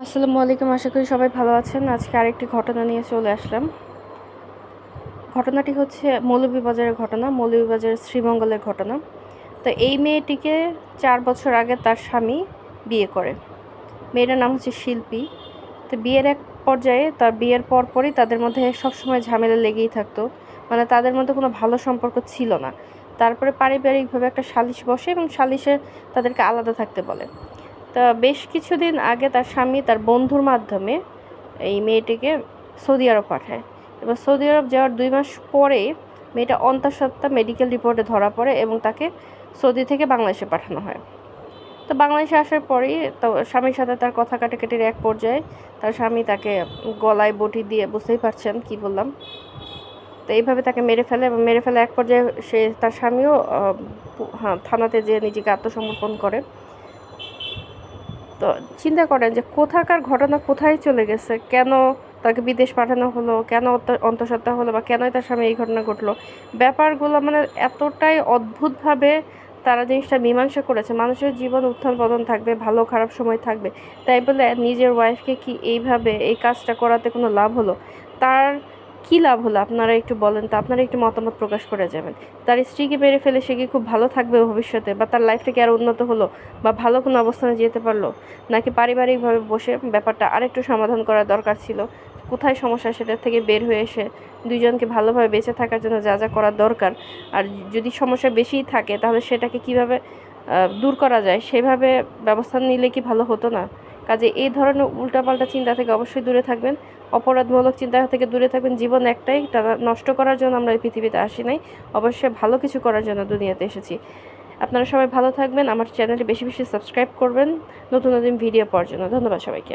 আসসালামু আলাইকুম। আশা করি সবাই ভালো আছেন। আজকে আরেকটি ঘটনা নিয়ে চলে আসলাম। ঘটনাটি হচ্ছে মৌলভীবাজারের ঘটনা, মৌলভীবাজারের শ্রীমঙ্গলের ঘটনা। তো এই মেয়েটিকে 4 বছর আগে তার স্বামী বিয়ে করে। মেয়েটার নাম হচ্ছে শিল্পী। তো বিয়ের এক পর্যায়ে, তার বিয়ের পরপরই তাদের মধ্যে সবসময় ঝামেলা লেগেই থাকতো। মানে তাদের মধ্যে কোনো ভালো সম্পর্ক ছিল না। তারপরে পারিবারিকভাবে একটা সালিশ বসে এবং সালিশে তাদেরকে আলাদা থাকতে বলে। তা বেশ কিছুদিন আগে তার স্বামী তার বন্ধুর মাধ্যমে এই মেয়েটিকে সৌদি আরব পাঠায়, এবং সৌদি আরব যাওয়ার 2 মাস পরে মেয়েটা অন্তঃসত্ত্বা মেডিকেল রিপোর্টে ধরা পড়ে এবং তাকে সৌদি থেকে বাংলাদেশে পাঠানো হয়। তো বাংলাদেশে আসার পরেই তো স্বামীর সাথে তার কথা কাটাকাটির এক পর্যায়ে তার স্বামী তাকে গলায় বটি দিয়ে, বুঝতেই পারছেন কি বললাম, তো এইভাবে তাকে মেরে ফেলে এবং মেরে ফেলে এক পর্যায়ে সে তার স্বামীও থানাতে যেয়ে নিজেকে আত্মসমর্পণ করে। তো চিন্তা করেন যে কোথাকার ঘটনা কোথায় চলে গেছে, কেন তাকে বিদেশ পাঠানো হলো, কেন অন্তঃসত্ত্বা হলো, বা কেনই তার সামনে এই ঘটনা ঘটলো। ব্যাপারগুলো মানে এতটাই অদ্ভুতভাবে তারা জিনিসটা মীমাংসা করেছে। মানুষের জীবন উত্থান পতন থাকবে, ভালো খারাপ সময় থাকবে, তাই বলে নিজের ওয়াইফকে কি এইভাবে এই কাজটা করাতে কোনো লাভ হলো? তার কী লাভ হলো আপনারা একটু বলেন তো, আপনারা একটু মতামত প্রকাশ করে যাবেন। তার স্ত্রীকে মেরে ফেলে সে কি খুব ভালো থাকবে ভবিষ্যতে, বা তার লাইফটা কি আরও উন্নত হলো, বা ভালো কোনো অবস্থানে যেতে পারলো? নাকি পারিবারিকভাবে বসে ব্যাপারটা আরেকটু সমাধান করা দরকার ছিল? কোথায় সমস্যা সেটার থেকে বের হয়ে এসে দুইজনকে ভালোভাবে বেঁচে থাকার জন্য যা যা করা দরকার, আর যদি সমস্যা বেশিই থাকে তাহলে সেটাকে কিভাবে দূর করা যায় সেভাবে ব্যবস্থা নিলে কি ভালো হতো না? কাজে এই ধরনের উল্টাপাল্টা চিন্তা থেকে অবশ্যই দূরে থাকবেন, অপরাধমূলক চিন্তা থেকে দূরে থাকবেন। জীবন একটাই, তারা নষ্ট করার জন্য আমরা এই পৃথিবীতে আসি নাই, অবশ্যই ভালো কিছু করার জন্য দুনিয়াতে এসেছি। আপনারা সবাই ভালো থাকবেন, আমার চ্যানেলটি বেশি বেশি সাবস্ক্রাইব করবেন নতুন নতুন ভিডিও পাওয়ার জন্য। ধন্যবাদ সবাইকে।